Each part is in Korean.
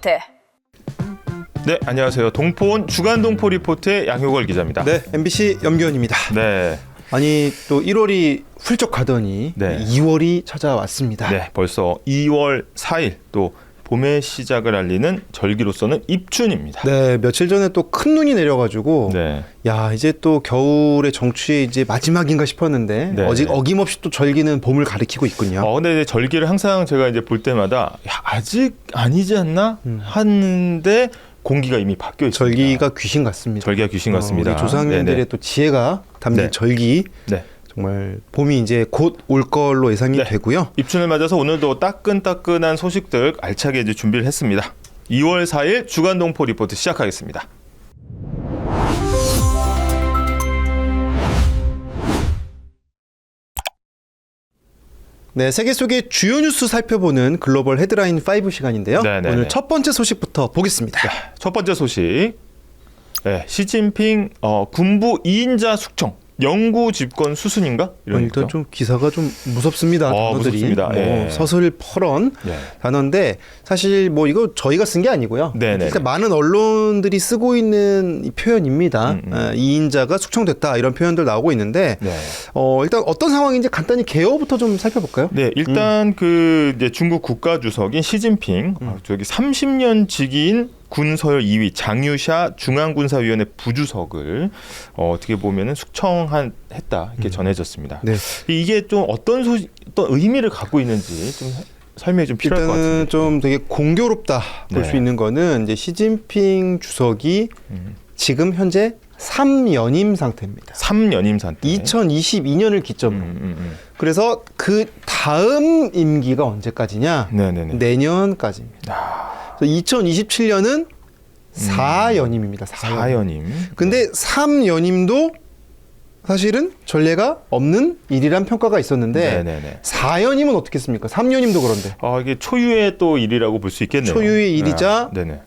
리포트. 네, 안녕하세요. 동포원 주간 동포 리포트의 양효걸 기자입니다. 네, MBC 염기현입니다. 네. 아니 또 1월이 훌쩍 가더니 네. 2월이 찾아왔습니다. 네, 벌써 2월 4일 또 봄의 시작을 알리는 절기로서는 입춘입니다. 네, 며칠 전에 또 큰 눈이 내려가지고 네. 야 이제 또 겨울의 정취의 이제 마지막인가 싶었는데 네. 어김없이 또 절기는 봄을 가리키고 있군요. 근데 이제 절기를 항상 제가 이제 볼 때마다 야, 아직 아니지 않나 하는데 공기가 이미 바뀌어 있습니다. 절기가 귀신 같습니다. 절기가 귀신 같습니다. 우리 조상님들의 네네. 또 지혜가 담긴 네. 절기. 네. 정말 봄이 이제 곧 올 걸로 예상이 네. 되고요. 입춘을 맞아서 오늘도 따끈따끈한 소식들 알차게 이제 준비를 했습니다. 2월 4일 주간 동포 리포트 시작하겠습니다. 네, 세계 속의 주요 뉴스 살펴보는 글로벌 헤드라인 5 시간인데요. 네네네. 오늘 첫 번째 소식부터 보겠습니다. 첫 번째 소식. 네, 시진핑 군부 2인자 숙청. 영구 집권 수순인가? 이런 일단 얘기죠. 좀 기사가 좀 무섭습니다. 단어들이 무섭습니다. 예. 서슬퍼런 네. 단어인데 사실 뭐 이거 저희가 쓴 게 아니고요. 네네. 그러니까 많은 언론들이 쓰고 있는 이 표현입니다. 2인자가 숙청됐다 이런 표현들 나오고 있는데 네. 일단 어떤 상황인지 간단히 개요부터 좀 살펴볼까요? 네, 일단 그 이제 중국 국가 주석인 시진핑 저기 30년 직위인 군서열 2위 장유샤 중앙군사위원회 부주석을 어떻게 보면은 숙청했다 이렇게 전해졌습니다. 네. 이게 좀 어떤 의미를 갖고 있는지 좀 설명이 좀 필요할 것 같습니다. 일단은 좀 되게 공교롭다 볼 수 네. 있는 거는 이제 시진핑 주석이 지금 현재 3연임 상태입니다. 3연임 상태. 2022년을 기점으로. 그래서 그 다음 임기가 언제까지냐? 네네네. 내년까지입니다. 2027년은 4연임입니다. 4연임. 근데 3연임도 사실은 전례가 없는 일이란 평가가 있었는데 네네네. 4연임은 어떻겠습니까? 3연임도 그런데. 이게 초유의 또 일이라고 볼 수 있겠네요. 초유의 일이자 네네.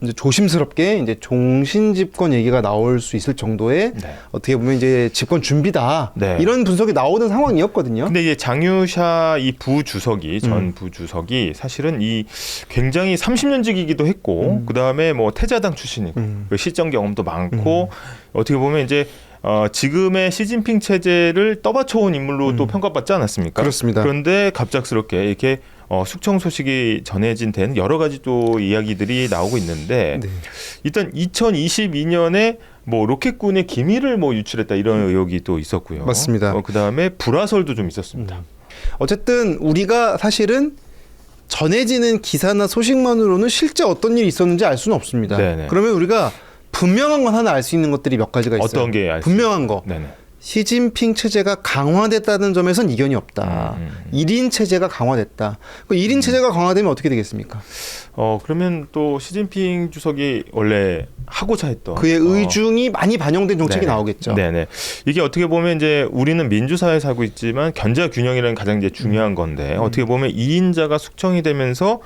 이제 조심스럽게 이제 종신 집권 얘기가 나올 수 있을 정도의 네. 어떻게 보면 이제 집권 준비다. 네. 이런 분석이 나오는 상황이었거든요. 근데 이제 장유샤 이 부주석이 전 부주석이 사실은 이 굉장히 30년직이기도 했고 그 다음에 뭐 태자당 출신이고 그 실전 경험도 많고 어떻게 보면 이제 지금의 시진핑 체제를 떠받쳐온 인물로 또 평가받지 않았습니까? 그렇습니다. 그런데 갑작스럽게 이렇게 숙청 소식이 전해진 데는 여러 가지 또 이야기들이 나오고 있는데 네. 일단 2022년에 뭐 로켓군의 기밀을 뭐 유출했다 이런 의혹이 또 있었고요. 맞습니다. 그 다음에 불화설도 좀 있었습니다. 어쨌든 우리가 사실은 전해지는 기사나 소식만으로는 실제 어떤 일이 있었는지 알 수는 없습니다. 네네. 그러면 우리가 분명한 건 하나 알 수 있는 것들이 몇 가지가 있어요. 어떤 게 알 수 분명한 거. 네네. 시진핑 체제가 강화됐다는 점에선 이견이 없다. 1인 체제가 강화됐다. 그 1인 체제가 강화되면 어떻게 되겠습니까? 그러면 또 시진핑 주석이 원래 하고자 했던 그의 의중이 많이 반영된 정책이 네네. 나오겠죠. 네네. 이게 어떻게 보면 이제 우리는 민주사회에 살고 있지만 견제와 균형이라는 가장 이제 중요한 건데 어떻게 보면 2인자가 숙청이 되면서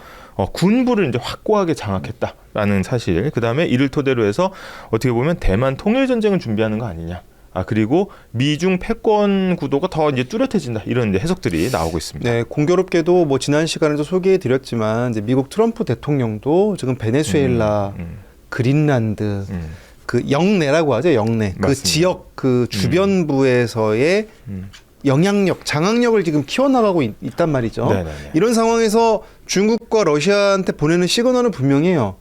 군부를 이제 확고하게 장악했다라는 사실. 그 다음에 이를 토대로 해서 어떻게 보면 대만 통일 전쟁을 준비하는 거 아니냐. 그리고 미중 패권 구도가 더 이제 뚜렷해진다 이런 이제 해석들이 나오고 있습니다. 네, 공교롭게도 뭐 지난 시간에도 소개해드렸지만 이제 미국 트럼프 대통령도 지금 베네수엘라, 그린란드, 그 영내라고 하죠, 영내. 그 맞습니다. 지역 그 주변부에서의 영향력, 장악력을 지금 키워나가고 있단 말이죠. 네네네. 이런 상황에서 중국과 러시아한테 보내는 시그널은 분명해요.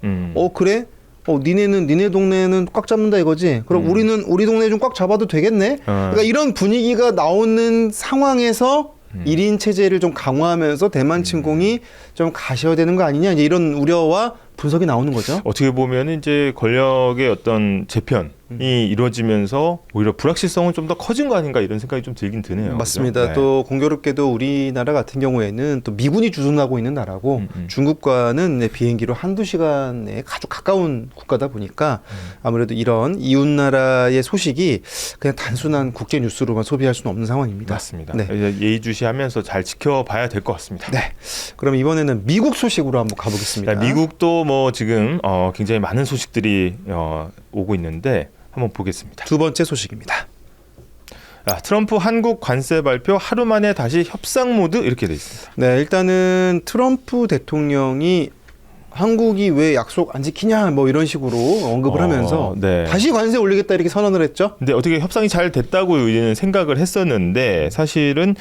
그래? 니네 동네는 꽉 잡는다 이거지. 그럼 우리는 우리 동네 좀 꽉 잡아도 되겠네. 그러니까 이런 분위기가 나오는 상황에서 1인 체제를 좀 강화하면서 대만 침공이 좀 가셔야 되는 거 아니냐. 이제 이런 우려와 분석이 나오는 거죠. 어떻게 보면 이제 권력의 어떤 재편이 이루어지면서 오히려 불확실성은 좀 더 커진 거 아닌가 이런 생각이 좀 들긴 드네요. 맞습니다. 그죠? 네. 또 공교롭게도 우리나라 같은 경우에는 또 미군이 주둔하고 있는 나라고 중국과는 비행기로 한두 시간에 아주 가까운 국가다 보니까 아무래도 이런 이웃 나라의 소식이 그냥 단순한 국제 뉴스로만 소비할 수는 없는 상황입니다. 맞습니다. 네. 예의주시하면서 잘 지켜봐야 될 것 같습니다. 네. 그럼 이번에는 미국 소식으로 한번 가보겠습니다. 미국도 뭐 지금 굉장히 많은 소식들이 오고 있는데 한번 보겠습니다. 두 번째 소식입니다. 트럼프 한국 관세 발표 하루 만에 다시 협상 모드 이렇게 돼 있습니다. 네, 일단은 트럼프 대통령이 한국이 왜 약속 안 지키냐 뭐 이런 식으로 언급을 하면서 네. 다시 관세 올리겠다 이렇게 선언을 했죠. 근데 어떻게 협상이 잘 됐다고 우리는 생각을 했었는데 사실은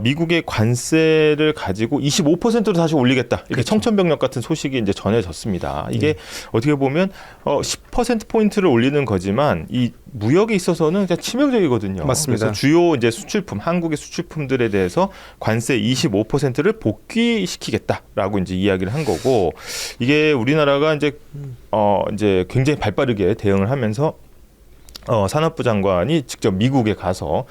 미국의 관세를 가지고 25%로 다시 올리겠다 이렇게 그렇죠. 청천벽력 같은 소식이 이제 전해졌습니다. 이게 어떻게 보면 10% 포인트를 올리는 거지만 이 무역에 있어서는 진짜 치명적이거든요. 맞습니다. 그래서 주요 이제 수출품, 한국의 수출품들에 대해서 관세 25%를 복귀시키겠다라고 이제 이야기를 한 거고, 이게 우리나라가 이제 이제 굉장히 발빠르게 대응을 하면서 산업부 장관이 직접 미국에 가서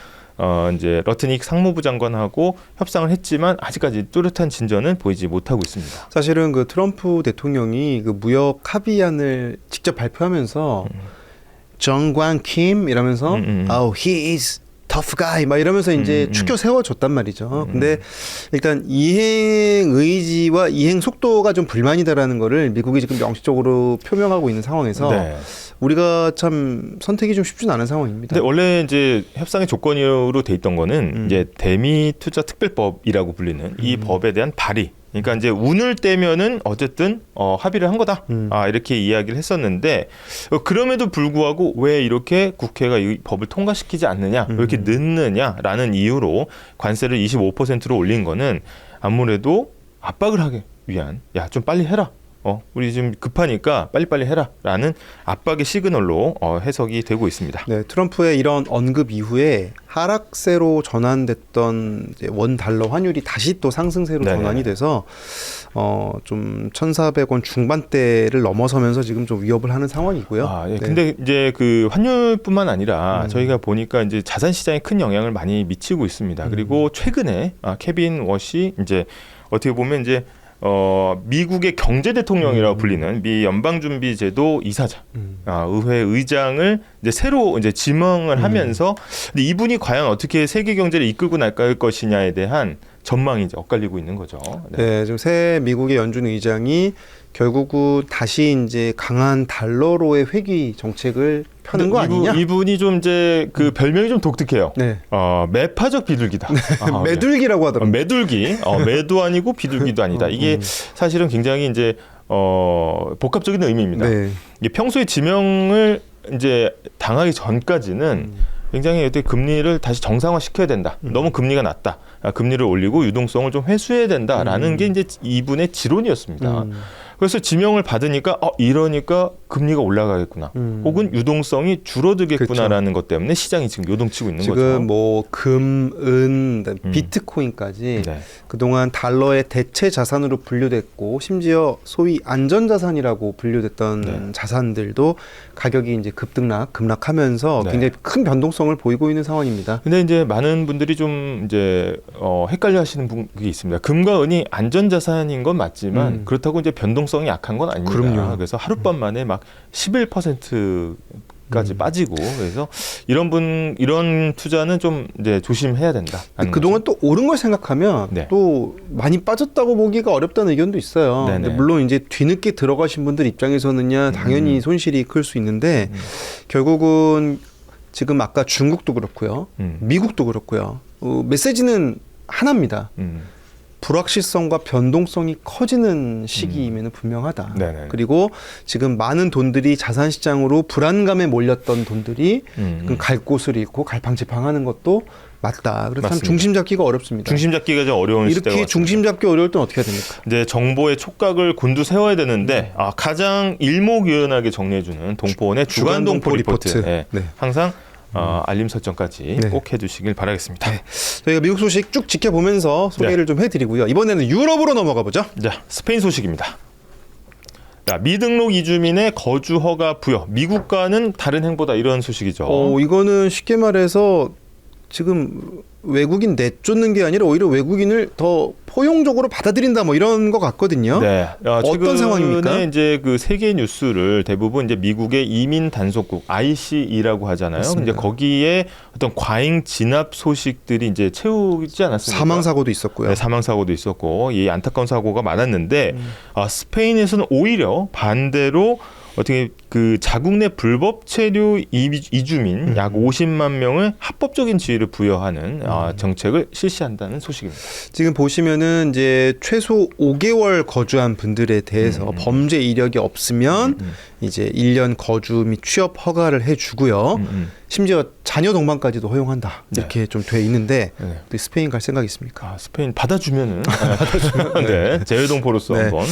이제 러트닉 상무부 장관하고 협상을 했지만 아직까지 뚜렷한 진전은 보이지 못하고 있습니다. 사실은 그 트럼프 대통령이 그 무역 합의안을 직접 발표하면서 정관 킴 이러면서 he is tough guy 막 이러면서 이제 축교 세워줬단 말이죠. 근데 일단 이행 의지와 이행 속도가 좀 불만이다라는 거를 미국이 지금 명시적으로 표명하고 있는 상황에서 네. 우리가 참 선택이 좀 쉽진 않은 상황입니다. 근데 원래 이제 협상의 조건으로 돼 있던 거는 이제 대미 투자 특별법이라고 불리는 이 법에 대한 발의. 그러니까 이제 운을 떼면은 어쨌든 합의를 한 거다. 이렇게 이야기를 했었는데 그럼에도 불구하고 왜 이렇게 국회가 이 법을 통과시키지 않느냐, 왜 이렇게 늦느냐라는 이유로 관세를 25%로 올린 거는 아무래도 압박을 하기 위한, 야, 좀 빨리 해라. 우리 지금 급하니까 빨리빨리 해라라는 압박의 시그널로 해석이 되고 있습니다. 네, 트럼프의 이런 언급 이후에 하락세로 전환됐던 이제 원 달러 환율이 다시 또 상승세로 네네. 전환이 돼서 좀 1,400원 중반대를 넘어서면서 지금 좀 위협을 하는 상황이고요. 예. 네. 근데 이제 그 환율뿐만 아니라 저희가 보니까 이제 자산 시장에 큰 영향을 많이 미치고 있습니다. 그리고 최근에 케빈 워시 이제 어떻게 보면 이제 미국의 경제 대통령이라고 불리는 미 연방준비제도 이사장, 의회 의장을 이제 새로 이제 지명을 하면서, 근데 이분이 과연 어떻게 세계 경제를 이끌고 나갈 것이냐에 대한 전망이 이제 엇갈리고 있는 거죠. 네, 지금 새 미국의 연준 의장이 결국은 다시 이제 강한 달러로의 회귀 정책을 펴는 거 아니냐? 이분이 좀 이제 그 별명이 좀 독특해요. 네. 매파적 비둘기다. 매둘기라고 하더라고요. 매둘기, 매도 아니고 비둘기도 아니다. 이게 사실은 굉장히 이제 복합적인 의미입니다. 네. 이게 평소에 지명을 이제 당하기 전까지는 굉장히 어떻게 금리를 다시 정상화 시켜야 된다. 너무 금리가 낮다. 금리를 올리고 유동성을 좀 회수해야 된다라는 게 이제 이분의 지론이었습니다. 그래서 지명을 받으니까 이러니까 금리가 올라가겠구나. 혹은 유동성이 줄어들겠구나라는 것 때문에 시장이 지금 요동치고 있는 거죠. 지금 뭐 금, 은, 비트코인까지 네. 그동안 달러의 대체 자산으로 분류됐고 심지어 소위 안전자산이라고 분류됐던 자산들도 가격이 이제 급락하면서 네. 굉장히 큰 변동성을 보이고 있는 상황입니다. 근데 이제 많은 분들이 좀 이제 헷갈려 하시는 분이 있습니다. 금과 은이 안전자산인 건 맞지만 그렇다고 이제 변동성이 약한 건 아닙니다. 그럼요. 그래서 하룻밤 만에 막 11%까지 빠지고, 그래서 이런 투자는 좀 이제 조심해야 된다. 그동안 또 오른 걸 생각하면 네. 또 많이 빠졌다고 보기가 어렵다는 의견도 있어요. 네네. 근데 물론 이제 뒤늦게 들어가신 분들 입장에서는요, 당연히 손실이 클 수 있는데 결국은 지금 아까 중국도 그렇고요, 미국도 그렇고요. 메시지는 하나입니다. 불확실성과 변동성이 커지는 시기임에는 분명하다. 네네. 그리고 지금 많은 돈들이 자산 시장으로 불안감에 몰렸던 돈들이 갈 곳을 잃고 갈팡질팡하는 것도 맞다. 그래서 참 맞습니다. 중심 잡기가 어렵습니다. 중심 잡기가 좀 어려운 시대가 이렇게 왔습니다. 중심 잡기 어려울 땐 어떻게 해야 됩니까? 이제 정보의 촉각을 곤두 세워야 되는데 가장 일목요연하게 정리해주는 동포원의 주간 동포 리포트. 네. 네. 항상 알림 설정까지 네. 꼭 해주시길 바라겠습니다. 네. 저희가 미국 소식 쭉 지켜보면서 소개를 좀 해드리고요. 이번에는 유럽으로 넘어가 보죠. 자, 스페인 소식입니다. 자, 미등록 이주민의 거주 허가 부여, 미국과는 다른 행보다, 이런 소식이죠. 이거는 쉽게 말해서 지금 외국인 내쫓는 게 아니라 오히려 외국인을 더 포용적으로 받아들인다 뭐 이런 것 같거든요. 네. 어떤 상황입니까? 이제 그 세계 뉴스를 대부분 이제 미국의 이민 단속국 ICE라고 하잖아요. 맞습니다. 근데 거기에 어떤 과잉 진압 소식들이 이제 채우지 않았습니까? 사망 사고도 있었고요. 네, 사망 사고도 있었고, 이 안타까운 사고가 많았는데 스페인에서는 오히려 반대로 어떻게 그 자국 내 불법 체류 이주민 약 50만 명을 합법적인 지위를 부여하는 정책을 실시한다는 소식입니다. 지금 보시면은 이제 최소 5개월 거주한 분들에 대해서 범죄 이력이 없으면 이제 1년 거주 및 취업 허가를 해주고요. 심지어 자녀 동반까지도 허용한다. 이렇게 좀 돼 있는데 또 스페인 갈 생각 있습니까? 스페인 받아주면은 네, 재외동포로서 네. 한번.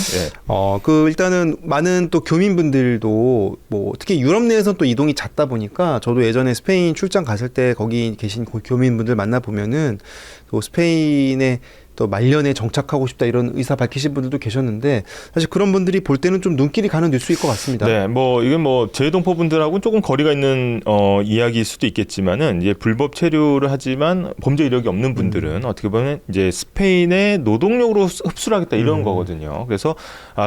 그 일단은 많은 또 교민분들도 뭐 특히 유럽 내에서 또 이동이 잦다 보니까 저도 예전에 스페인 출장 갔을 때 거기 계신 교민분들 만나 보면은 또 스페인에 또 말년에 정착하고 싶다 이런 의사 밝히신 분들도 계셨는데 사실 그런 분들이 볼 때는 좀 눈길이 가는 뉴스일 것 같습니다. 네, 뭐 이건 뭐 재외동포 분들하고는 조금 거리가 있는 이야기일 수도 있겠지만은 이제 불법 체류를 하지만 범죄 이력이 없는 분들은 어떻게 보면 이제 스페인의 노동력으로 흡수를 하겠다 이런 거거든요. 그래서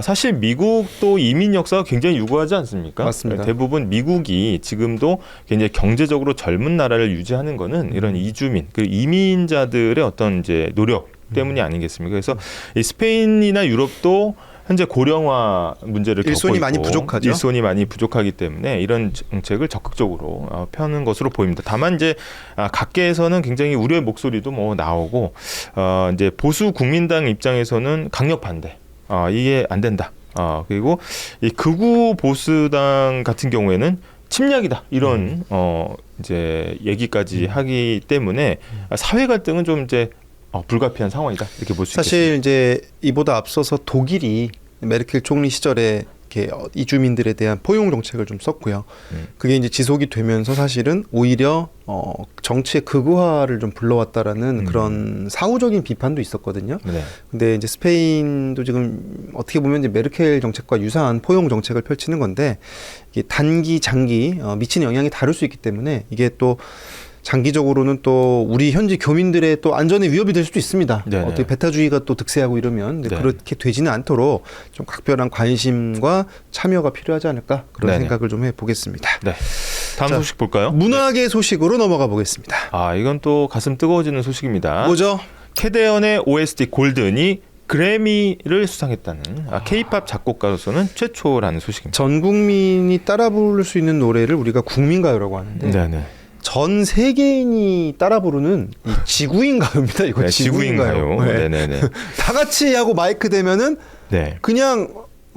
사실 미국도 이민 역사가 굉장히 유구하지 않습니까? 맞습니다. 대부분 미국이 지금도 굉장히 경제적으로 젊은 나라를 유지하는 거는 이런 이주민, 그 이민자들의 어떤 이제 노력 때문이 아니겠습니까? 그래서 이 스페인이나 유럽도 현재 고령화 문제를 겪고 일손이 있고 많이 부족하죠. 일손이 많이 부족하기 때문에 이런 정책을 적극적으로 펴는 것으로 보입니다. 다만 이제 각계에서는 굉장히 우려의 목소리도 뭐 나오고 이제 보수 국민당 입장에서는 강력 반대. 이게 안 된다. 그리고 이 극우 보수당 같은 경우에는 침략이다 이런 이제 얘기까지 하기 때문에 사회 갈등은 좀 이제 불가피한 상황이다 이렇게 볼 수 있겠습니다. 사실 이제 이보다 앞서서 독일이 메르켈 총리 시절에 이렇게 이주민들에 대한 포용 정책을 좀 썼고요. 그게 이제 지속이 되면서 사실은 오히려 정치의 극우화를 좀 불러왔다라는 그런 사후적인 비판도 있었거든요. 네. 근데 이제 스페인도 지금 어떻게 보면 이제 메르켈 정책과 유사한 포용 정책을 펼치는 건데 이게 단기, 장기 미치는 영향이 다를 수 있기 때문에 이게 또 장기적으로는 또 우리 현지 교민들의 또 안전에 위협이 될 수도 있습니다. 네네. 어떻게 배타주의가 또 득세하고 이러면 네. 그렇게 되지는 않도록 좀 각별한 관심과 참여가 필요하지 않을까 그런 네네. 생각을 좀 해보겠습니다. 네. 다음 자, 소식 볼까요? 문학의 소식으로 넘어가 보겠습니다. 이건 또 가슴 뜨거워지는 소식입니다. 뭐죠? 캐대언의 OST 골든이 그래미를 수상했다는 K-팝 작곡가로서는 최초라는 소식입니다. 전 국민이 따라 부를 수 있는 노래를 우리가 국민가요라고 하는데 네네. 전 세계인이 따라 부르는 이 지구인 가요입니다. 이거 네, 지구인 가요. 네. 네네네. 다 같이 하고 마이크 대면은 네. 그냥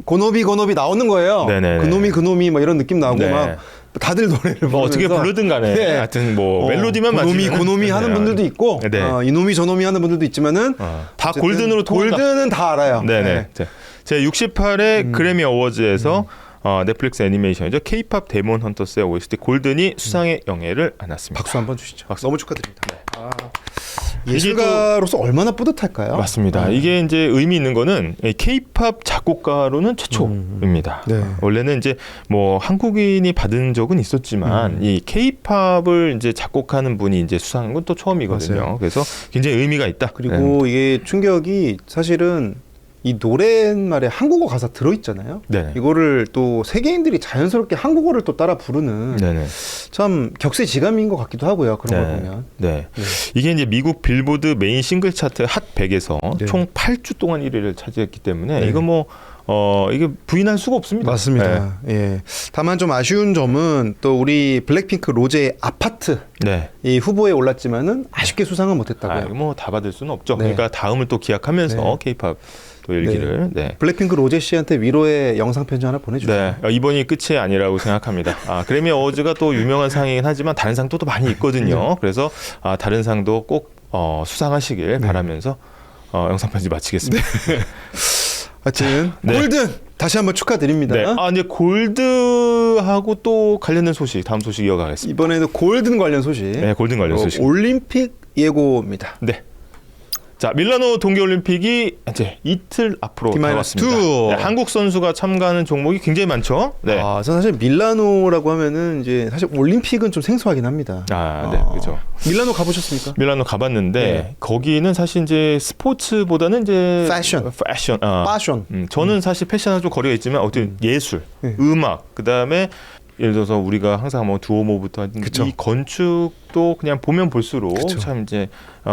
고노비 나오는 거예요. 네네네. 그놈이 막 이런 느낌 나오고 네. 막 다들 노래를 부르면서 뭐 어떻게 부르든 간에 네. 하여튼 뭐 멜로디만 맞으면 고놈이 하는 분들도 있고 네. 이놈이 저놈이 하는 분들도 있지만은 다 골든으로 통한다. 골든은 다 알아요. 네네. 제 68회 그래미 어워즈에서 넷플릭스 애니메이션이죠. K-팝 데몬 헌터스의 OST 골든이 수상의 영예를 안았습니다. 박수 한번 주시죠. 박수. 너무 축하드립니다. 예술가로서 얼마나 뿌듯할까요? 맞습니다. 이게 이제 의미 있는 거는 K-팝 작곡가로는 최초입니다. 네. 원래는 이제 뭐 한국인이 받은 적은 있었지만 이 K-팝을 이제 작곡하는 분이 이제 수상한 건 또 처음이거든요. 맞아요. 그래서 굉장히 의미가 있다. 그리고 이게 충격이 사실은 이 노랫말에 한국어 가사 들어있잖아요. 네네. 이거를 또 세계인들이 자연스럽게 한국어를 또 따라 부르는 네네. 참 격세지감인 것 같기도 하고요. 그런 걸 보면. 네. 이게 이제 미국 빌보드 메인 싱글 차트 핫 100에서 네. 총 8주 동안 1위를 차지했기 때문에 네. 이거 뭐 이게 부인할 수가 없습니다. 맞습니다. 예. 다만 좀 아쉬운 점은 또 우리 블랙핑크 로제의 아파트 네. 이 후보에 올랐지만은 아쉽게 수상은 못했다고요. 뭐 다 받을 수는 없죠. 네. 그러니까 다음을 또 기약하면서 네. K-팝 또 열기를. 네. 블랙핑크 로제 씨한테 위로의 영상 편지 하나 보내주세요. 네, 이번이 끝이 아니라고 생각합니다. 그래미 어워즈가 또 유명한 상이긴 하지만 다른 상도 또 많이 있거든요. 그래서 다른 상도 꼭 수상하시길 바라면서 영상 편지 마치겠습니다. 하여튼 네. 골든 다시 한번 축하드립니다. 네. 이제 골드하고 또 관련된 소식, 다음 소식 이어가겠습니다. 이번에도 골든 관련 소식. 네, 골든 관련 소식. 올림픽 예고입니다. 네. 자, 밀라노 동계올림픽이 이제 이틀 앞으로 D-2. 다가왔습니다. 네, 한국 선수가 참가하는 종목이 굉장히 많죠. 네. 저는 사실 밀라노라고 하면은 이제 사실 올림픽은 좀 생소하긴 합니다. 네, 그렇죠. 밀라노 가보셨습니까? 밀라노 가봤는데 네. 거기는 사실 이제 스포츠보다는 이제 패션. 패션. 패션. 저는 사실 패션하고 좀 거리가 있지만 어떤 예술, 네. 음악, 그다음에 예를 들어서 우리가 항상 뭐 두오모부터 하는 이 건축도 그냥 보면 볼수록 그쵸. 참 이제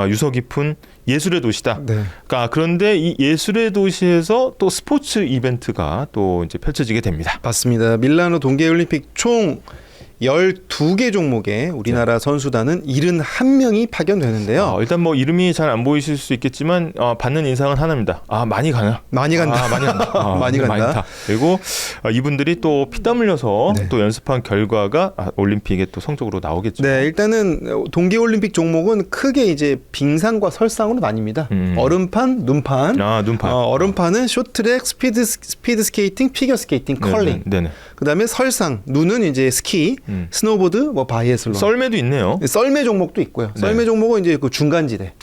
유서 깊은 예술의 도시다. 네. 그러니까 그런데 이 예술의 도시에서 또 스포츠 이벤트가 또 이제 펼쳐지게 됩니다. 맞습니다. 밀라노 동계올림픽 총 12개 종목에 우리나라 선수단은 71명이 파견되는데요. 일단 뭐 이름이 잘 안 보이실 수 있겠지만 받는 인상은 하나입니다. 많이 가나? 많이 간다. 많이 간다. 많이 간다. 많다. 그리고 이분들이 또 피땀 흘려서 네. 또 연습한 결과가 올림픽에 또 성적으로 나오겠죠. 네, 일단은 동계올림픽 종목은 크게 이제 빙상과 설상으로 나뉩니다. 얼음판, 눈판. 눈판. 얼음판은 쇼트트랙, 스피드 스케이팅, 피겨 스케이팅, 컬링. 네네. 그다음에 설상, 눈은 이제 스키, 스노보드, 뭐 바이애슬론. 썰매도 있네요. 썰매 종목도 있고요. 네. 썰매 종목은 이제 그 중간지대.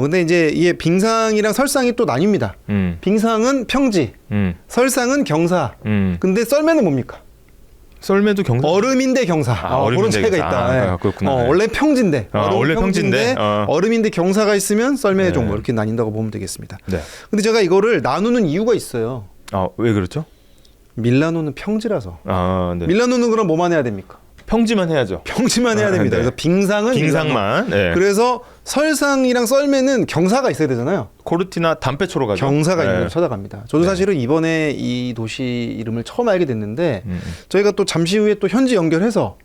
근데 이제 이게 빙상이랑 설상이 또 나뉩니다. 빙상은 평지, 설상은 경사. 근데 썰매는 뭡니까? 썰매도 경사. 얼음인데 경사. 그런 차이가 있다. 그렇구나. 원래 평지인데. 원래 평지인데. 얼음인데 경사가 있으면 썰매 종목 이렇게 나뉜다고 보면 되겠습니다. 네. 근데 제가 이거를 나누는 이유가 있어요. 왜 그렇죠? 밀라노는 평지라서. 네. 밀라노는 그럼 뭐만 해야 됩니까? 평지만 해야죠. 평지만 해야 됩니다. 네. 그래서 빙상만. 네. 그래서 설상이랑 썰매는 경사가 있어야 되잖아요. 코르티나 담페초로 가죠. 경사가 있는 걸 찾아갑니다. 저도 사실은 이번에 이 도시 이름을 처음 알게 됐는데 저희가 또 잠시 후에 또 현지 연결해서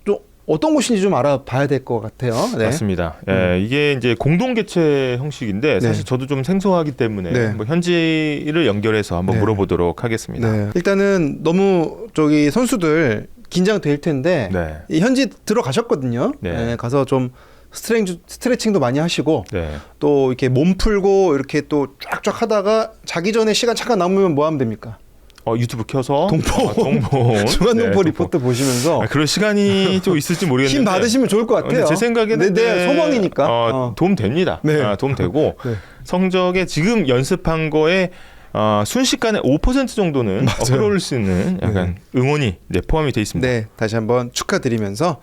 좀 어떤 곳인지 좀 알아봐야 될 것 같아요. 네. 맞습니다. 이게 이제 공동 개최 형식인데 사실 저도 좀 생소하기 때문에 뭐 현지를 연결해서 한번 물어보도록 하겠습니다. 네. 일단은 너무 선수들 긴장될 텐데 이 현지 들어가셨거든요. 가서 좀 스트레칭도 많이 하시고 또 이렇게 몸 풀고 이렇게 또 쫙쫙 하다가 자기 전에 시간 잠깐 남으면 뭐 하면 됩니까? 유튜브 켜서 동포 중앙동포 리포트 보시면서 그럴 시간이 좀 있을지 모르겠는데 힘 받으시면 좋을 것 같아요. 제 생각에는 내 소망이니까 도움 됩니다. 도움 되고 성적에 지금 연습한 거에 순식간에 5% 정도는 끌어올 수 있는 약간 응원이 포함이 되어 있습니다. 네, 다시 한번 축하드리면서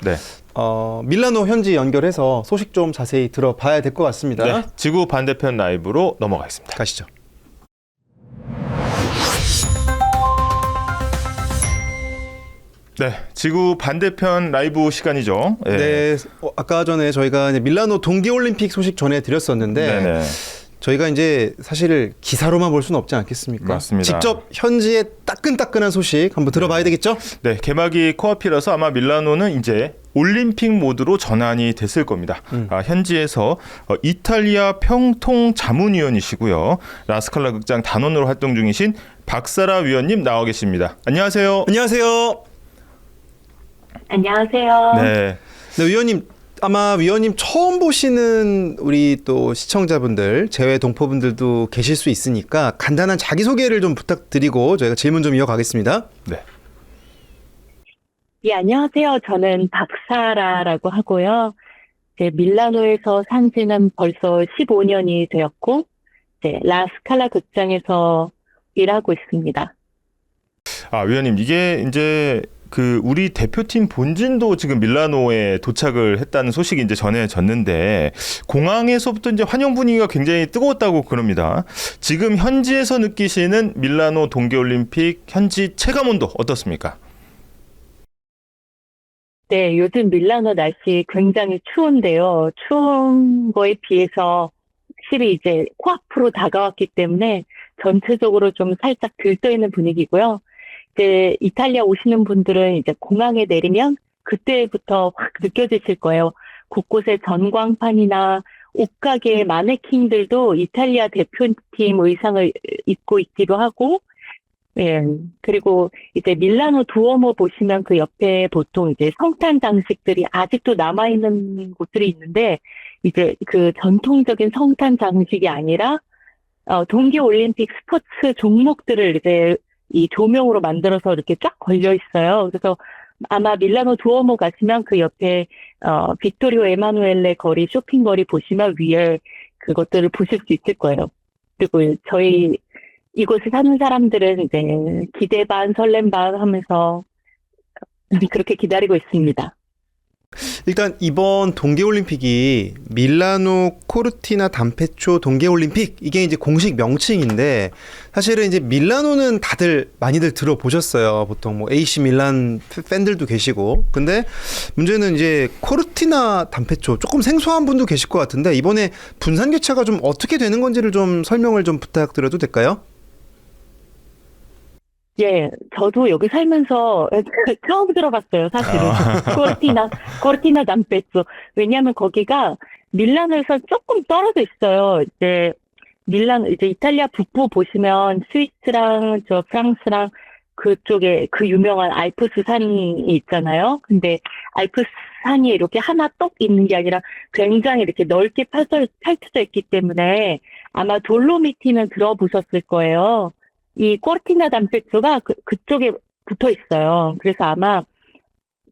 밀라노 현지 연결해서 소식 좀 자세히 들어봐야 될 것 같습니다. 지구 반대편 라이브로 넘어가겠습니다. 가시죠. 네, 지구 반대편 라이브 시간이죠. 네, 아까 전에 저희가 이제 밀라노 동계올림픽 소식 전해드렸었는데 저희가 이제 사실 기사로만 볼 수는 없지 않겠습니까? 맞습니다. 직접 현지의 따끈따끈한 소식 한번 들어봐야 되겠죠? 네, 개막이 코앞이라서 아마 밀라노는 이제 올림픽 모드로 전환이 됐을 겁니다. 현지에서 이탈리아 평통 자문위원이시고요. 라스칼라 극장 단원으로 활동 중이신 박사라 위원님 나와 계십니다. 안녕하세요. 안녕하세요. 안녕하세요. 네, 위원님. 아마 위원님 처음 보시는 우리 또 시청자분들, 제외 동포분들도 계실 수 있으니까 간단한 자기소개를 좀 부탁드리고 저희가 질문 좀 이어가겠습니다. 네. 예, 안녕하세요. 저는 박사라라고 하고요. 이제 밀라노에서 산 지는 벌써 15년이 되었고, 이제 라스칼라 극장에서 일하고 있습니다. 위원님, 이게 이제 우리 대표팀 본진도 지금 밀라노에 도착을 했다는 소식이 이제 전해졌는데 공항에서부터 이제 환영 분위기가 굉장히 뜨거웠다고 그럽니다. 지금 현지에서 느끼시는 밀라노 동계올림픽 현지 체감온도 어떻습니까? 네, 요즘 밀라노 날씨 굉장히 추운데요. 추운 거에 비해서 확실히 이제 코앞으로 다가왔기 때문에 전체적으로 좀 살짝 들떠있는 분위기고요. 이제 이탈리아 오시는 분들은 이제 공항에 내리면 그때부터 확 느껴지실 거예요. 곳곳에 전광판이나 옷가게 마네킹들도 이탈리아 대표팀 의상을 입고 있기도 하고, 그리고 이제 밀라노 두오모 보시면 그 옆에 보통 이제 성탄 장식들이 아직도 남아있는 곳들이 있는데, 이제 그 전통적인 성탄 장식이 아니라, 동계올림픽 스포츠 종목들을 이제 이 조명으로 만들어서 이렇게 쫙 걸려 있어요. 그래서 아마 밀라노 두오모 가시면 그 옆에 빅토리오 에마누엘레 거리 쇼핑거리 보시면 위에 그것들을 보실 수 있을 거예요. 그리고 저희 이곳에 사는 사람들은 이제 기대 반 설렘 반 하면서 그렇게 기다리고 있습니다. 일단 이번 동계올림픽이 밀라노 코르티나 담페초 동계올림픽 이게 이제 공식 명칭인데 사실은 이제 밀라노는 다들 많이들 들어보셨어요. 보통 뭐 AC 밀란 팬들도 계시고 근데 문제는 이제 코르티나 담페초 조금 생소한 분도 계실 것 같은데 이번에 분산 개최가 좀 어떻게 되는 건지를 좀 설명을 좀 부탁드려도 될까요? 예, 저도 여기 살면서 처음 들어봤어요, 사실은. 코르티나 담페초. 왜냐하면 거기가 밀라노에서 조금 떨어져 있어요. 이제 이탈리아 북부 보시면 스위스랑 저 프랑스랑 그쪽에 그 유명한 알프스 산이 있잖아요. 근데 알프스 산이 이렇게 하나 똑 있는 게 아니라 굉장히 이렇게 넓게 펼쳐져 있기 때문에 아마 돌로미티는 들어보셨을 거예요. 이 코르티나 담페초가 그쪽에 붙어 있어요. 그래서 아마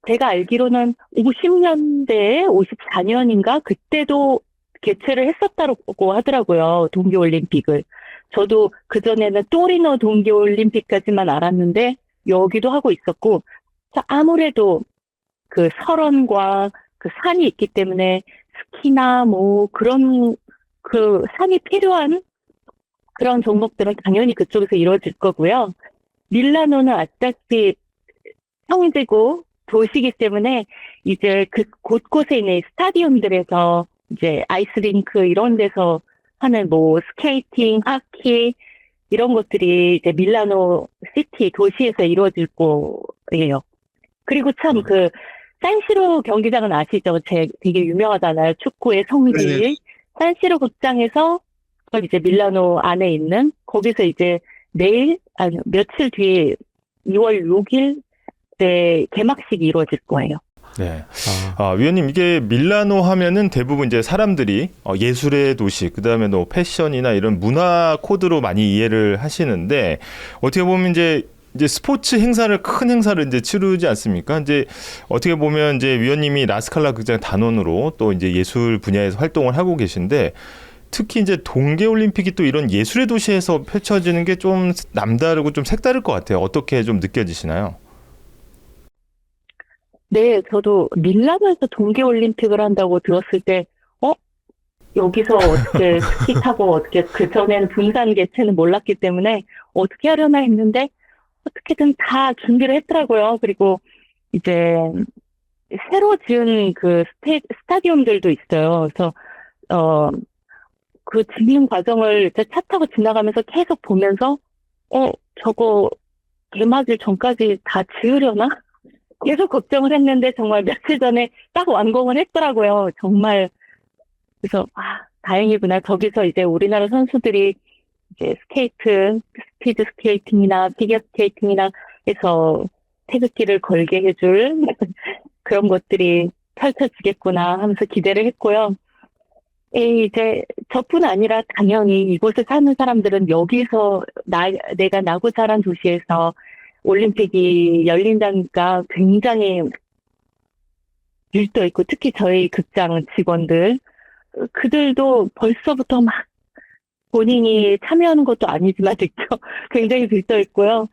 제가 알기로는 50년대에 54년인가 그때도 개최를 했었다고 하더라고요. 동계올림픽을. 저도 그전에는 토리노 동계올림픽까지만 알았는데 여기도 하고 있었고 아무래도 그 설원과 그 산이 있기 때문에 스키나 뭐 그런 그 산이 필요한 그런 종목들은 당연히 그쪽에서 이루어질 거고요. 밀라노는 아시다시피 성지고 도시이기 때문에 이제 그 곳곳에 있는 스타디움들에서 이제 아이스링크 이런 데서 하는 뭐 스케이팅, 하키 이런 것들이 이제 밀라노 시티 도시에서 이루어질 거예요. 그리고 참 그 산시로 경기장은 아시죠? 되게 유명하잖아요. 축구의 성지. 네네. 산시로 극장에서 이제 밀라노 안에 있는 거기서 이제 며칠 뒤에 2월 6일 때 개막식이 이루어질 거예요. 네. 위원님, 이게 밀라노 하면은 대부분 이제 사람들이 예술의 도시, 그 다음에 또 패션이나 이런 문화 코드로 많이 이해를 하시는데, 어떻게 보면 이제 스포츠 행사를, 큰 행사를 이제 치르지 않습니까? 이제 어떻게 보면 이제 위원님이 라스칼라 극장 단원으로 또 이제 예술 분야에서 활동을 하고 계신데, 특히 이제 동계올림픽이 또 이런 예술의 도시에서 펼쳐지는 게 좀 남다르고 좀 색다를 것 같아요. 어떻게 좀 느껴지시나요? 네, 저도 밀라노에서 동계올림픽을 한다고 들었을 때, 여기서 어떻게 스키 타고 어떻게 그전에는 분산 개최는 몰랐기 때문에 어떻게 하려나 했는데 어떻게든 다 준비를 했더라고요. 그리고 이제 새로 지은 그 스타디움들도 있어요. 그래서 그 진행 과정을 이제 차 타고 지나가면서 계속 보면서 저거 개막일 전까지 다 지으려나? 계속 걱정을 했는데 정말 며칠 전에 딱 완공을 했더라고요. 정말. 그래서 다행이구나. 거기서 이제 우리나라 선수들이 이제 스피드 스케이팅이나 피겨 스케이팅이나 해서 태극기를 걸게 해줄 그런 것들이 펼쳐지겠구나 하면서 기대를 했고요. 이제 저뿐 아니라 당연히 이곳에 사는 사람들은 여기서 내가 나고 자란 도시에서 올림픽이 열린다니까 굉장히 들떠 있고 특히 저희 극장 직원들 그들도 벌써부터 막 본인이 참여하는 것도 아니지만 굉장히 들떠 있고요.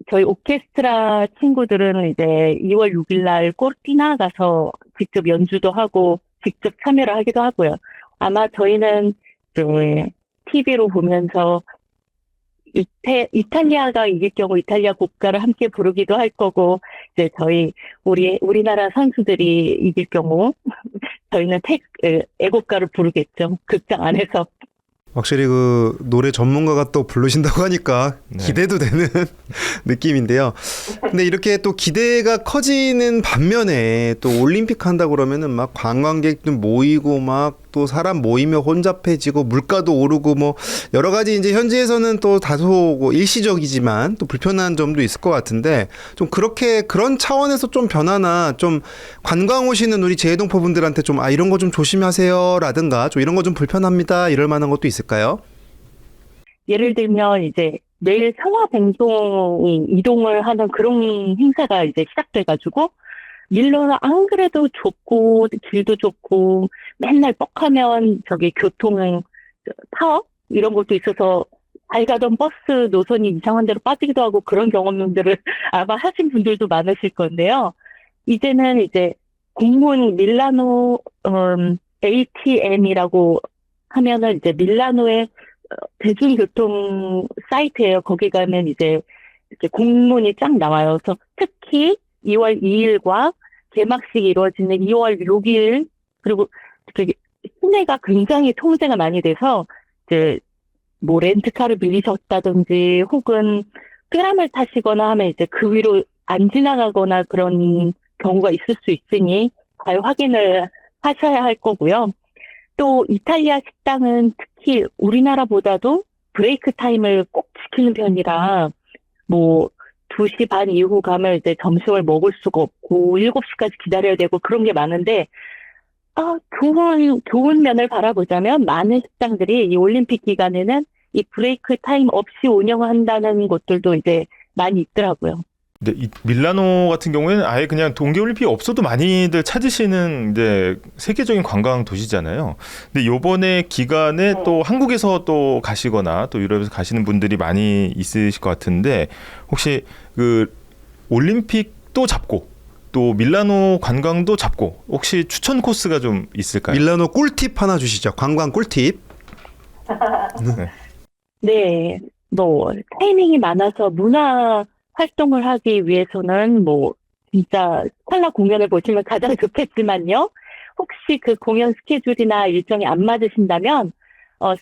저희 오케스트라 친구들은 이제 2월 6일 날 코르티나 가서 직접 연주도 하고 직접 참여를 하기도 하고요. 아마 저희는 TV로 보면서 이탈리아가 이길 경우 이탈리아 국가를 함께 부르기도 할 거고, 이제 우리나라 선수들이 이길 경우, 저희는 애국가를 부르겠죠. 극장 안에서. 확실히 그 노래 전문가가 또 부르신다고 하니까 기대도 되는 느낌인데요. 근데 이렇게 또 기대가 커지는 반면에 또 올림픽 한다고 그러면은 막 관광객들 모이고 막 또 사람 모이면 혼잡해지고 물가도 오르고 뭐 여러 가지 이제 현지에서는 또 다소 일시적이지만 또 불편한 점도 있을 것 같은데 좀 그런 차원에서 좀 변화나 좀 관광 오시는 우리 재외동포 분들한테 좀 이런 거 좀 조심하세요라든가 좀 이런 거 좀 불편합니다 이럴 만한 것도 있을까요? 예를 들면 이제 내일 성화뱅송이 이동을 하는 그런 행사가 이제 시작돼가지고 밀라노는 안 그래도 좁고 길도 좁고 맨날 뻑하면 교통 파업 이런 것도 있어서 잘 가던 버스 노선이 이상한 데로 빠지기도 하고 그런 경험들을 아마 하신 분들도 많으실 건데요. 이제는 이제 공문 밀라노 ATM이라고 하면은 이제 밀라노의 대중교통 사이트예요. 거기 가면 이제 이렇게 공문이 쫙 나와요. 그래서 특히 2월 2일과 개막식이 이루어지는 2월 6일 그리고 되게 시내가 굉장히 통제가 많이 돼서 이제 뭐 렌트카를 빌리셨다든지 혹은 트람을 타시거나 하면 이제 그 위로 안 지나가거나 그런 경우가 있을 수 있으니 잘 확인을 하셔야 할 거고요. 또 이탈리아 식당은 특히 우리나라보다도 브레이크 타임을 꼭 지키는 편이라 뭐 2시 반 이후 가면 이제 점심을 먹을 수가 없고 7시까지 기다려야 되고 그런 게 많은데 좋은 면을 바라보자면 많은 식당들이 이 올림픽 기간에는 이 브레이크 타임 없이 운영한다는 곳들도 이제 많이 있더라고요. 근데 이 밀라노 같은 경우에는 아예 그냥 동계올림픽이 없어도 많이들 찾으시는 이제 세계적인 관광 도시잖아요. 근데 요번에 기간에 또 한국에서 또 가시거나 또 유럽에서 가시는 분들이 많이 있으실 것 같은데 혹시 그 올림픽도 잡고 또 밀라노 관광도 잡고 혹시 추천 코스가 좀 있을까요? 밀라노 꿀팁 하나 주시죠. 관광 꿀팁. 네, 뭐 타이밍이 많아서 문화 활동을 하기 위해서는 뭐 진짜 스칼라 공연을 보시면 가장 좋겠지만요. 혹시 그 공연 스케줄이나 일정이 안 맞으신다면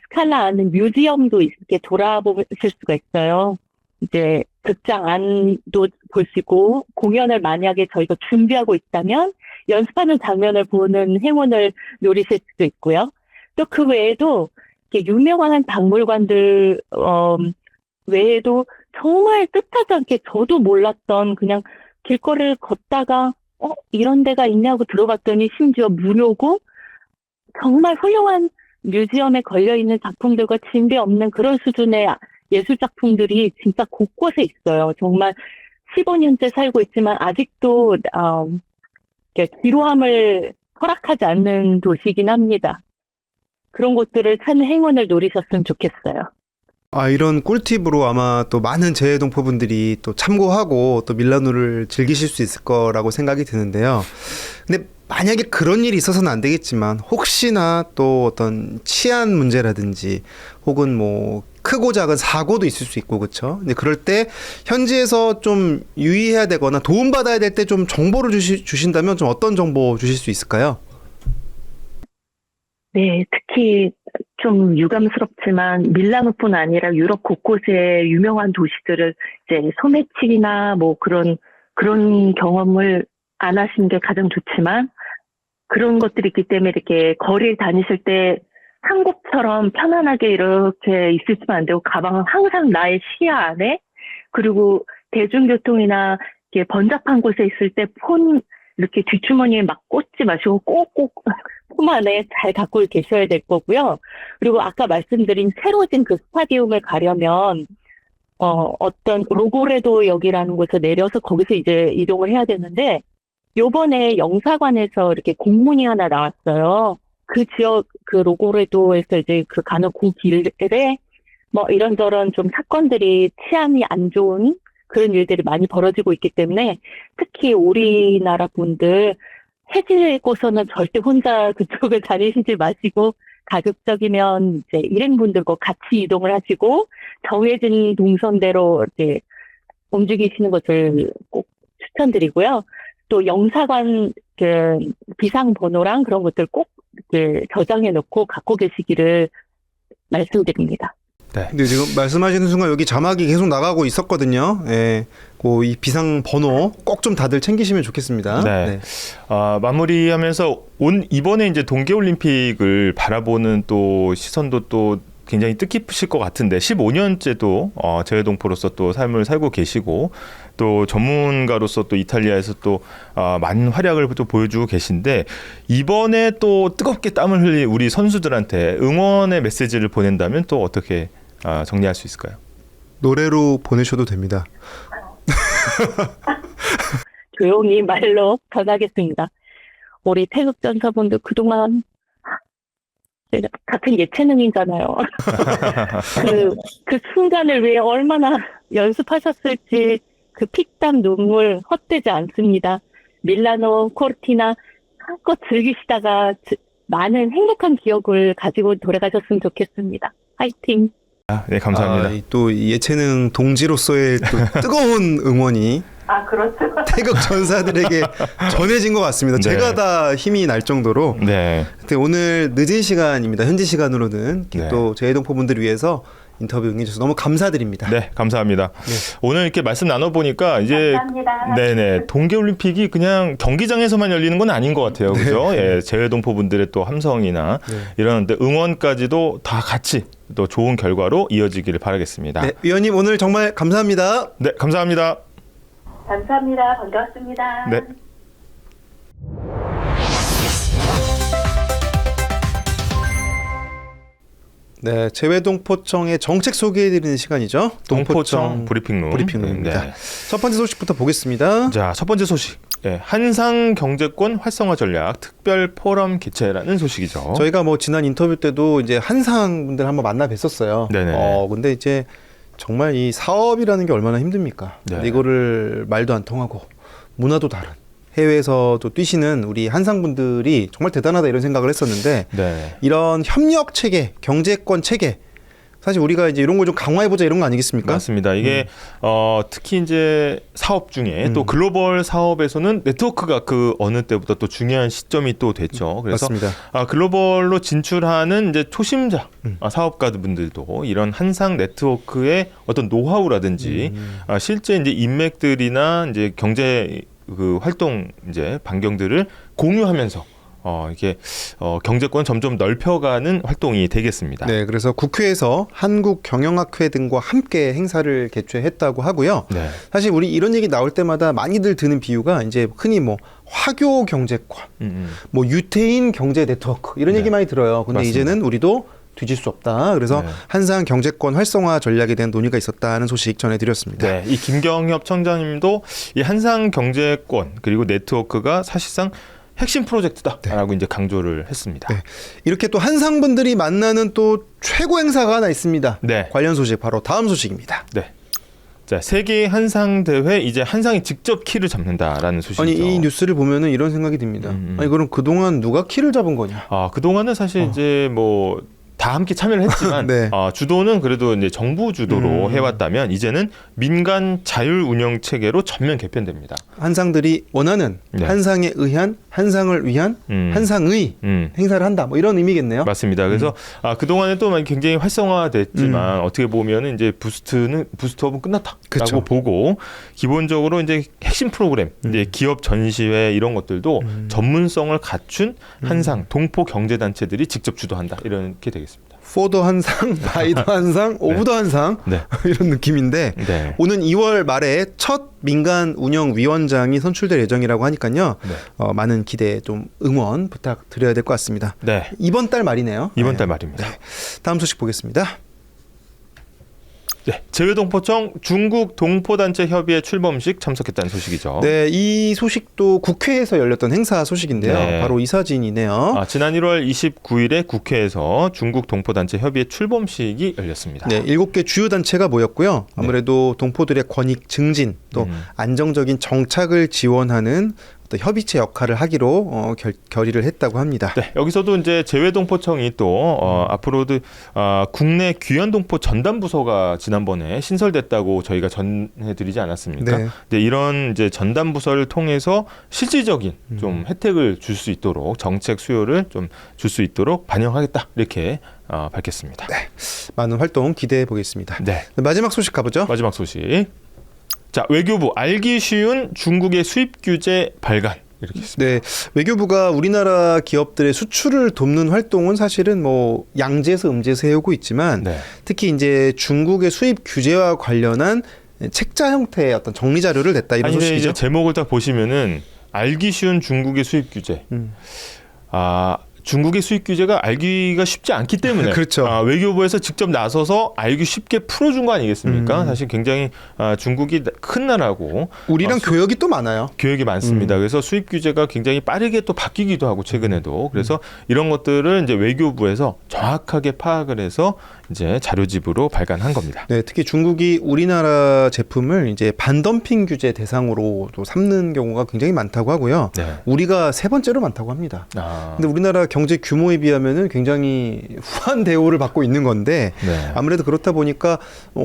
스칼라 안은 뮤지엄도 이렇게 돌아보실 수가 있어요. 이제 극장 안도 보시고 공연을 만약에 저희가 준비하고 있다면 연습하는 장면을 보는 행운을 누리실 수도 있고요. 또 그 외에도 이렇게 유명한 박물관들 외에도 정말 뜻하지 않게 저도 몰랐던 그냥 길거리를 걷다가 이런 데가 있냐고 들어봤더니 심지어 무료고 정말 훌륭한 뮤지엄에 걸려있는 작품들과 진배 없는 그런 수준의 예술 작품들이 진짜 곳곳에 있어요. 정말 15년째 살고 있지만 아직도 기로함을 허락하지 않는 도시이긴 합니다. 그런 곳들을 찾는 행운을 누리셨으면 좋겠어요. 이런 꿀팁으로 아마 또 많은 재외동포분들이 또 참고하고 또 밀라노를 즐기실 수 있을 거라고 생각이 드는데요. 근데 만약에 그런 일이 있어서는 안 되겠지만 혹시나 또 어떤 치안 문제라든지 혹은 뭐 크고 작은 사고도 있을 수 있고 그렇죠. 근데 그럴 때 현지에서 좀 유의해야 되거나 도움받아야 될 때 좀 정보를 주신다면 좀 어떤 정보 주실 수 있을까요? 네, 특히 좀 유감스럽지만 밀라노뿐 아니라 유럽 곳곳의 유명한 도시들을 이제 소매치기나 뭐 그런 경험을 안 하시는 게 가장 좋지만 그런 것들이 있기 때문에 이렇게 거리를 다니실 때 한국처럼 편안하게 이렇게 있으시면 안 되고 가방은 항상 나의 시야 안에 그리고 대중교통이나 이렇게 번잡한 곳에 있을 때 폰 이렇게 뒷주머니에 막 꽂지 마시고 꼭꼭 품 안에 잘 갖고 계셔야 될 거고요. 그리고 아까 말씀드린 새로 진 그 스타디움을 가려면 어떤 로고레도 역이라는 곳에 내려서 거기서 이제 이동을 해야 되는데 요번에 영사관에서 이렇게 공문이 하나 나왔어요. 그 지역 그 로고레도에서 이제 그 가는 그 길에 뭐 이런저런 좀 사건들이 치안이 안 좋은 그런 일들이 많이 벌어지고 있기 때문에 특히 우리나라 분들 해지고서는 절대 혼자 그쪽을 다니시지 마시고 가급적이면 이제 일행분들과 같이 이동을 하시고 정해진 동선대로 이렇게 움직이시는 것을 꼭 추천드리고요. 또 영사관 그 비상번호랑 그런 것들 꼭 이렇게 저장해 놓고 갖고 계시기를 말씀드립니다. 네. 근데 지금 말씀하시는 순간 여기 자막이 계속 나가고 있었거든요. 예. 이 비상 번호 꼭 좀 다들 챙기시면 좋겠습니다. 네. 마무리하면서 이번에 이제 동계올림픽을 바라보는 또 시선도 또 굉장히 뜻깊으실 것 같은데 15년째 또 재외동포로서 또 삶을 살고 계시고 또 전문가로서 또 이탈리아에서 또 많은 활약을 또 보여주고 계신데 이번에 또 뜨겁게 땀을 흘린 우리 선수들한테 응원의 메시지를 보낸다면 또 어떻게 정리할 수 있을까요? 노래로 보내셔도 됩니다. 조용히 말로 전하겠습니다. 우리 태극 전사분들 그동안 같은 예체능이잖아요. 그 순간을 위해 얼마나 연습하셨을지 그 피땀 눈물 헛되지 않습니다. 밀라노, 코르티나 마음껏 즐기시다가 많은 행복한 기억을 가지고 돌아가셨으면 좋겠습니다. 화이팅! 네, 감사합니다. 또 예체능 동지로서의 또 뜨거운 응원이 그렇죠. 태극 전사들에게 전해진 것 같습니다. 네. 제가 다 힘이 날 정도로. 네. 오늘 늦은 시간입니다. 현지 시간으로는 네. 또 재외동포분들을 위해서 인터뷰 응해주셔서 너무 감사드립니다. 네, 감사합니다. 네. 오늘 이렇게 말씀 나눠보니까 이제 감사합니다. 네네 동계올림픽이 그냥 경기장에서만 열리는 건 아닌 것 같아요, 그죠? 예, 재외동포분들의 또 함성이나 네. 이런 응원까지도 다 같이 또 좋은 결과로 이어지기를 바라겠습니다. 네, 위원님 오늘 정말 감사합니다. 네, 감사합니다. 감사합니다. 반갑습니다. 네. 네, 재외동포청의 정책 소개해드리는 시간이죠. 동포청 브리핑룸. 브리핑룸입니다. 네. 첫 번째 소식부터 보겠습니다. 자, 첫 번째 소식. 예, 한상 경제권 활성화 전략 특별 포럼 개최라는 소식이죠. 저희가 뭐 지난 인터뷰 때도 이제 한상 분들 한번 만나 뵀었어요. 네네. 근데 이제 정말 이 사업이라는 게 얼마나 힘듭니까? 네. 근데 이거를 말도 안 통하고 문화도 다른 해외에서도 뛰시는 우리 한상 분들이 정말 대단하다 이런 생각을 했었는데 네. 이런 협력 체계, 경제권 체계 사실 우리가 이제 이런 걸 좀 강화해보자 이런 거 아니겠습니까? 맞습니다. 이게 특히 이제 사업 중에 또 글로벌 사업에서는 네트워크가 그 어느 때보다 또 중요한 시점이 또 됐죠. 그래서 맞습니다. 글로벌로 진출하는 이제 초심자 사업가분들도 이런 한상 네트워크의 어떤 노하우라든지 실제 이제 인맥들이나 이제 경제 그 활동 이제 반경들을 공유하면서 이게 경제권 점점 넓혀가는 활동이 되겠습니다. 네, 그래서 국회에서 한국경영학회 등과 함께 행사를 개최했다고 하고요. 네. 사실 우리 이런 얘기 나올 때마다 많이들 드는 비유가 이제 흔히 뭐 화교 경제권, 뭐 유태인 경제 네트워크 이런 네. 얘기 많이 들어요. 근데 맞습니다. 이제는 우리도 뒤질 수 없다. 그래서 네. 한상 경제권 활성화 전략에 대한 논의가 있었다는 소식 전해드렸습니다. 네, 이 김경협 청장님도 이 한상 경제권 그리고 네트워크가 사실상 핵심 프로젝트다라고 이제 강조를 했습니다. 네. 이렇게 또 한상 분들이 만나는 또 최고 행사가 하나 있습니다. 네. 관련 소식 바로 다음 소식입니다. 네. 자, 세계 한상 대회 이제 한상이 직접 키를 잡는다라는 소식이죠. 아니 이 뉴스를 보면은 이런 생각이 듭니다. 아니 그럼 그동안 누가 키를 잡은 거냐? 그동안은 사실 이제 뭐 다 함께 참여를 했지만 네. 주도는 그래도 이제 정부 주도로 해왔다면 이제는 민간 자율 운영 체계로 전면 개편됩니다. 한상들이 원하는 네. 한상에 의한 한상을 위한 한상의 행사를 한다. 뭐 이런 의미겠네요. 맞습니다. 그래서 그동안에 또 굉장히 활성화됐지만 어떻게 보면은 이제 부스트업은 끝났다라고 그쵸. 보고 기본적으로 이제 핵심 프로그램, 이제 기업 전시회 이런 것들도 전문성을 갖춘 한상, 동포 경제 단체들이 직접 주도한다 이렇게 되겠습니다. 포더 한상, 바이더 한상, 오브더 한상 네. 이런 느낌인데 네. 오는 2월 말에 첫 민간 운영 위원장이 선출될 예정이라고 하니까요. 네. 많은 기대 좀 응원 부탁드려야 될 것 같습니다. 네. 이번 달 말이네요. 이번 네. 달 말입니다. 다음 소식 보겠습니다. 네, 재외동포청 중국 동포단체 협의회 출범식 참석했다는 소식이죠. 네, 이 소식도 국회에서 열렸던 행사 소식인데요. 네. 바로 이 사진이네요. 지난 1월 29일에 국회에서 중국 동포단체 협의회 출범식이 열렸습니다. 네, 7개 주요 단체가 모였고요. 아무래도 동포들의 권익 증진 또 안정적인 정착을 지원하는 또 협의체 역할을 하기로 결의를 했다고 합니다. 네, 여기서도 이제 재외동포청이 또 앞으로도 국내 귀환동포 전담부서가 지난번에 신설됐다고 저희가 전해드리지 않았습니까? 네. 네, 이런 이제 전담부서를 통해서 실질적인 좀 혜택을 줄 수 있도록 정책 수요를 좀 줄 수 있도록 반영하겠다 이렇게 밝혔습니다. 네, 많은 활동 기대해 보겠습니다. 네. 마지막 소식 가보죠. 마지막 소식. 자, 외교부 알기 쉬운 중국의 수입 규제 발간 이렇게 있습니다. 네, 외교부가 우리나라 기업들의 수출을 돕는 활동은 사실은 뭐 양지에서 음지에서 해오고 있지만 네. 특히 이제 중국의 수입 규제와 관련한 책자 형태의 어떤 정리 자료를 냈다 이런 근데 소식이죠. 이제 제목을 딱 보시면은 알기 쉬운 중국의 수입 규제. 중국의 수입 규제가 알기가 쉽지 않기 때문에 그렇죠. 외교부에서 직접 나서서 알기 쉽게 풀어준 거 아니겠습니까? 사실 굉장히 중국이 큰 나라고 우리랑 교역이 또 많아요. 교역이 많습니다. 그래서 수입 규제가 굉장히 빠르게 또 바뀌기도 하고 최근에도 그래서 이런 것들을 이제 외교부에서 정확하게 파악을 해서 이제 자료집으로 발간한 겁니다. 네, 특히 중국이 우리나라 제품을 이제 반덤핑 규제 대상으로 또 삼는 경우가 굉장히 많다고 하고요. 네. 우리가 세 번째로 많다고 합니다. 아, 근데 우리나라 경제 규모에 비하면은 굉장히 후한 대우를 받고 있는 건데 네. 아무래도 그렇다 보니까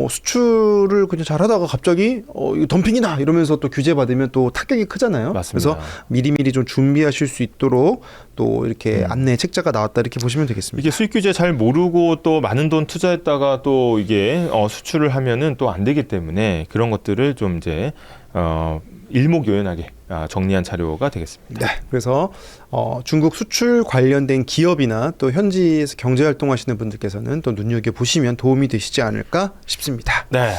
수출을 그냥 잘하다가 갑자기 이거 덤핑이다 이러면서 또 규제 받으면 또 타격이 크잖아요. 맞습니다. 그래서 미리미리 좀 준비하실 수 있도록 또 이렇게 안내 책자가 나왔다 이렇게 보시면 되겠습니다. 이게 수익 규제 잘 모르고 또 많은 돈 투자했다가 또 이게 수출을 하면은 또 안 되기 때문에 그런 것들을 좀 이제 일목요연하게 정리한 자료가 되겠습니다. 네, 그래서 중국 수출 관련된 기업이나 또 현지에서 경제 활동하시는 분들께서는 또 눈여겨 보시면 도움이 되시지 않을까 싶습니다. 네.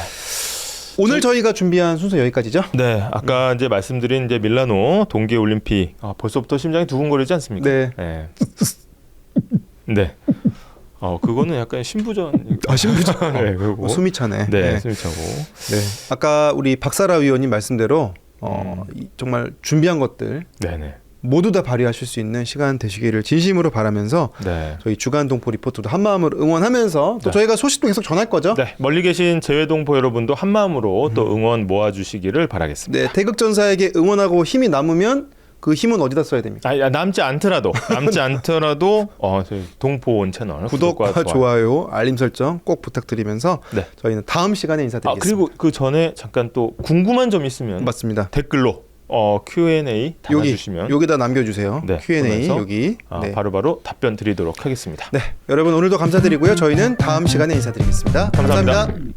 오늘 저희가 준비한 순서 여기까지죠? 네, 아까 이제 말씀드린 이제 밀라노 동계 올림픽 벌써부터 심장이 두근거리지 않습니까? 네. 네. 네. 그거는 약간 신부전. 신부전. 네, 그리고 숨이 차네. 네, 숨이 차고. 네. 아까 우리 박사라 위원님 말씀대로 정말 준비한 것들 네네. 모두 다 발휘하실 수 있는 시간 되시기를 진심으로 바라면서 네. 저희 주간 동포 리포트도 한 마음으로 응원하면서 또 네. 저희가 소식도 계속 전할 거죠? 네, 멀리 계신 재외동포 여러분도 한 마음으로 또 응원 모아주시기를 바라겠습니다. 네, 태극전사에게 응원하고 힘이 남으면 그 힘은 어디다 써야 됩니까? 남지 않더라도 저희 동포온 채널 구독과 좋아요, 알림 설정 꼭 부탁드리면서 네. 저희는 다음 시간에 인사드리겠습니다. 그리고 그 전에 잠깐 또 궁금한 점 있으면 맞습니다. 댓글로 Q&A 달아주시면 여기다 남겨주세요. 네, Q&A 보면서, 여기 네. 바로바로 답변 드리도록 하겠습니다. 네, 여러분 오늘도 감사드리고요. 저희는 다음 시간에 인사드리겠습니다. 감사합니다. 감사합니다.